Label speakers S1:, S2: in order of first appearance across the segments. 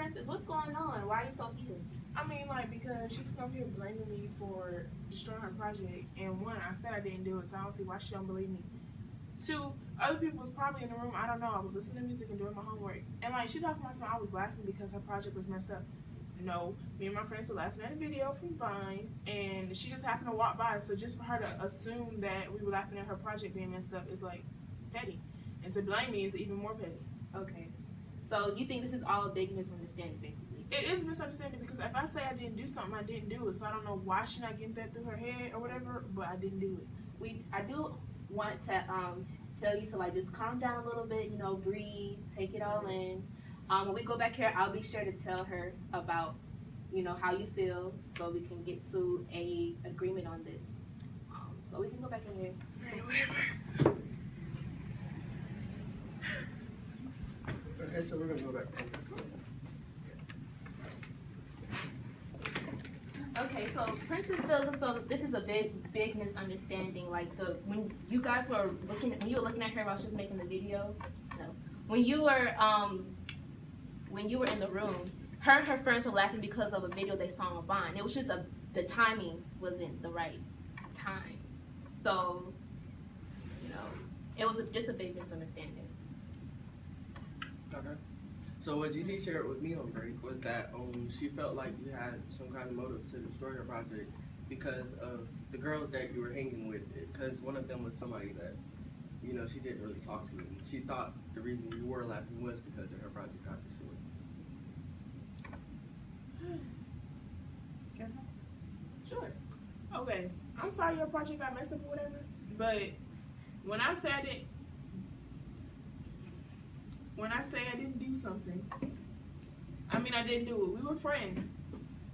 S1: Princess, what's going on? Why are you so heated?
S2: I mean, like, because she's up here blaming me for destroying her project. And one, I said I didn't do it, so I don't see why she don't believe me. Two, other people was probably in the room. I don't know. I was listening to music and doing my homework. And, like, she talking about something. I was laughing because her project was messed up. No, me and my friends were laughing at a video from Vine, and she just happened to walk by. So just for her to assume that we were laughing at her project being messed up is, like, petty. And to blame me is even more petty.
S1: Okay. So you think this is all a big misunderstanding, basically?
S2: It is a misunderstanding because if I say I didn't do something, I didn't do it. So I don't know why she's not getting that through her head or whatever, but I didn't do it.
S1: I do want to tell you to like just calm down a little bit, you know, breathe, take it all in. When we go back here, I'll be sure to tell her about, you know, how you feel, so we can get to a agreement on this. So we can go back in here.
S2: Alright, whatever.
S3: Okay, so we're gonna go back to
S1: Okay, so Princess feels so this is a big misunderstanding. Like when you guys were looking, when you were looking at her while she was making the video, no, when you were in the room, her and her friends were laughing because of a video they saw on Vine. It was just the timing wasn't the right time, so you know it was just a big misunderstanding.
S3: Okay. So what Gigi shared with me on break was that she felt like you had some kind of motive to destroy her project because of the girls that you were hanging with. Because one of them was somebody that, you know, she didn't really talk to. And she thought the reason you were laughing was because of her project got destroyed.
S1: Sure.
S2: Okay, I'm sorry your project got messed up or whatever, but when I say I didn't do something, I mean I didn't do it. We were friends.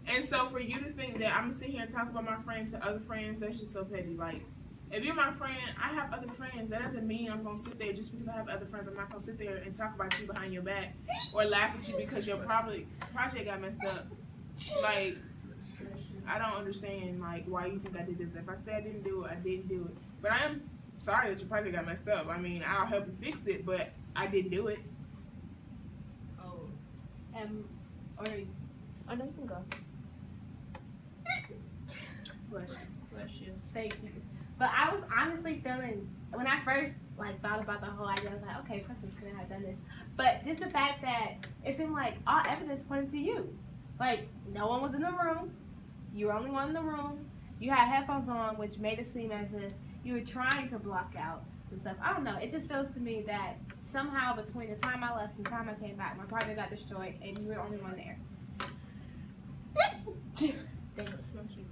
S2: And so for you to think that I'm gonna sit here and talk about my friend to other friends, that's just so petty. Like, if you're my friend, I have other friends. That doesn't mean I'm gonna sit there just because I have other friends. I'm not gonna sit there and talk about you behind your back or laugh at you because your project got messed up. Like, I don't understand like why you think I did this. If I say I didn't do it, I didn't do it. But I am sorry that your project got messed up. I mean, I'll help you fix it, but I didn't do it.
S1: Oh, no, you can go.
S2: Bless you.
S4: Thank you. But I was honestly feeling, when I first like thought about the whole idea, I was like, okay, Princess couldn't have done this. But just the fact that it seemed like all evidence pointed to you. Like, no one was in the room. You were only one in the room. You had headphones on, which made it seem as if you were trying to block out the stuff. I don't know. It just feels to me that somehow between the time I left and the time I came back, my project got destroyed, and you were the only one there.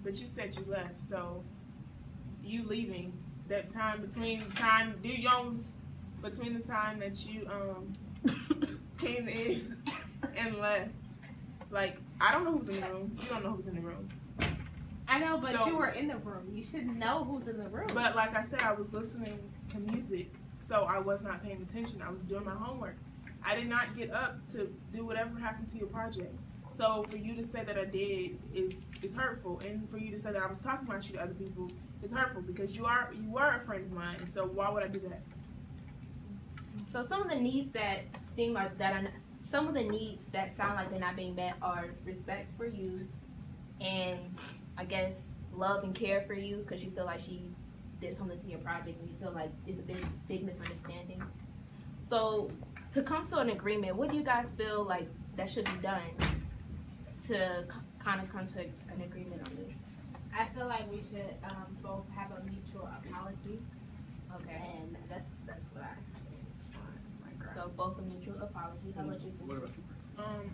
S2: But you said you left, so you leaving that time between the time that you came in and left. Like, I don't know who's in the room. You don't know who's in the room.
S4: I know, but you were in the room. You should know who's in the room.
S2: But like I said, I was listening to music, so I was not paying attention. I was doing my homework. I did not get up to do whatever happened to your project. So for you to say that I did is hurtful, and for you to say that I was talking about you to other people is hurtful because you were a friend of mine. So why would I do that?
S1: So some of the needs that seem like that are some of the needs that sound like they're not being met are respect for you, and I guess love and care for you because you feel like she did something to your project and you feel like it's a big misunderstanding. So to come to an agreement, what do you guys feel like that should be done to kind of come to an agreement on this?
S4: I feel like we should both have a mutual apology.
S1: Okay.
S4: And that's what I say on my grounds.
S1: So both a mutual apology. How about you?
S3: What about you?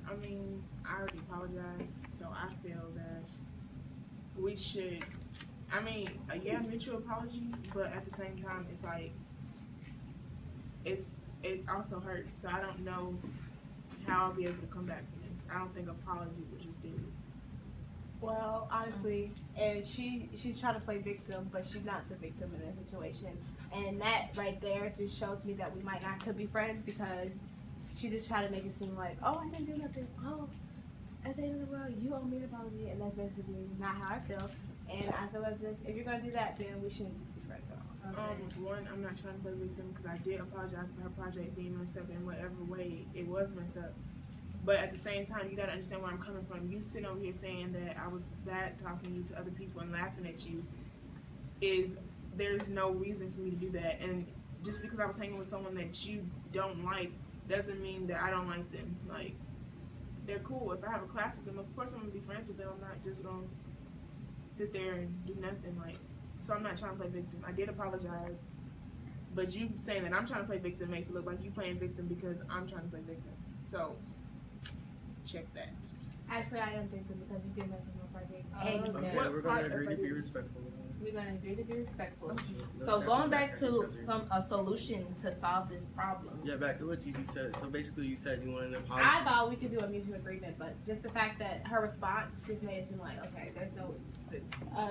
S2: I mean, I already apologized, so I feel that we should, I mean, yeah, mutual apology, but at the same time, it's like, it also hurts, so I don't know how I'll be able to come back from this. I don't think apology would just do it.
S4: Well, honestly, and she's trying to play victim, but she's not the victim in this situation. And that right there just shows me that we might not could be friends because she just tried to make it seem like, oh, I didn't do nothing. Oh, at the end of the world, you owe me an apology, and that's basically not how I feel. And I feel as if you're gonna do that, then we shouldn't just be friends at all.
S2: One, I'm not trying to play victim because I did apologize for her project being messed up in whatever way it was messed up. But at the same time, you gotta understand where I'm coming from. You sitting over here saying that I was bad talking you to other people and laughing at you there's no reason for me to do that. And just because I was hanging with someone that you don't like doesn't mean that I don't like them. Like, they're cool. If I have a class with them, of course I'm gonna be friends with them. I'm not just gonna sit there and do nothing. Like, so I'm not trying to play victim. I did apologize, but you saying that I'm trying to play victim makes it look like you playing victim because I'm trying to play victim. So check that.
S4: Actually, I am thinking because you did mess up my project.
S1: Okay.
S3: Okay,
S2: What
S3: we're
S2: part
S3: gonna
S2: of
S3: agree to
S2: it?
S3: be respectful.
S1: We're gonna agree to be respectful.
S3: No
S1: So
S3: snapping
S1: going back
S3: at
S1: to
S3: each other.
S1: a solution to solve this problem.
S3: Yeah, back to what Gigi said. So basically, you said you wanted an apology.
S4: I thought we could do a mutual agreement, but just the fact that her response just made it seem like, okay, there's no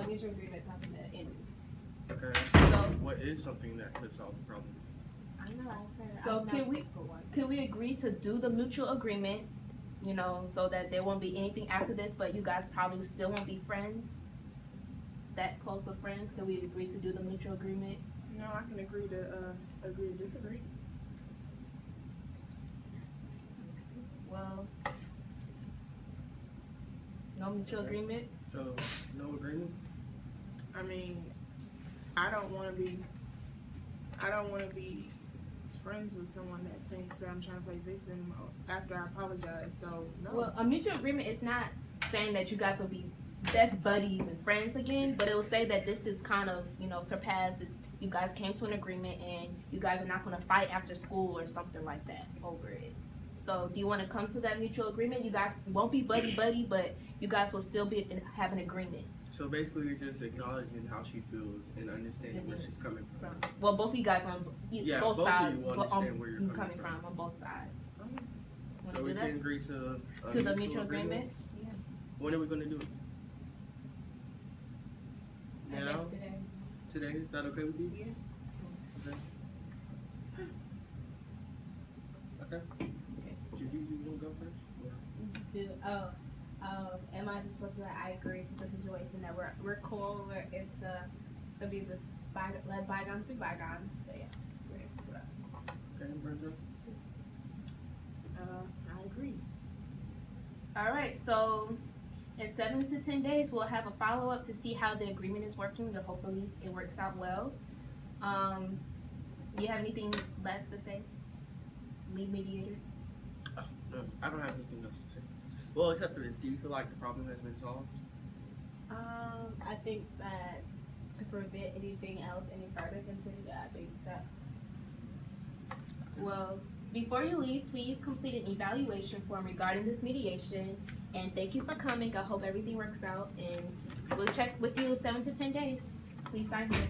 S4: mutual agreement something that ends.
S3: Okay.
S1: So
S3: What is something that could solve the problem?
S4: I don't know.
S1: So can we agree to do the mutual agreement, you know, so that there won't be anything after this, but you guys probably still won't be friends, that close of friends? Can we agree to do the mutual agreement?
S2: No, I can agree to disagree.
S1: Well, no mutual agreement.
S3: So no agreement.
S2: I mean, I don't want to be friends with someone that thinks that I'm trying to play victim after I apologize. So no.
S1: Well, a mutual agreement is not saying that you guys will be best buddies and friends again, but it will say that this is kind of, you know, surpassed this. You guys came to an agreement and you guys are not going to fight after school or something like that over it. So do you want to come to that mutual agreement? You guys won't be buddy, but you guys will still have an agreement.
S3: So basically, you're just acknowledging how she feels and understanding where she's coming from.
S1: Well, both of you guys on both
S3: both
S1: sides.
S3: of you understand where you're coming from.
S1: On both sides.
S3: So
S1: Wanna
S3: we
S1: do
S3: can
S1: that?
S3: agree to
S1: The mutual agreement. Yeah.
S3: When are we going to do it?
S4: I guess
S3: Now?
S4: today.
S3: Today? Is that okay with you?
S2: Yeah.
S3: Okay. Gigi, you want to go first?
S4: Am I just supposed to like, I agree to the situation that we're cool, where it's to be the let bygones be bygones. But yeah, we're here for that.
S3: Okay, Brenda.
S2: I agree.
S1: All right. So in 7 to 10 days, we'll have a follow up to see how the agreement is working. And hopefully, it works out well. Do you have anything less to say, lead mediator?
S3: Oh, no, I don't have anything else to say. Well, except for this, do you feel like the problem has been solved?
S4: I think that to prevent anything else any further continued, I think that
S1: Well, before you leave, please complete an evaluation form regarding this mediation. And thank you for coming. I hope everything works out. And we'll check with you in 7 to 10 days. Please sign here.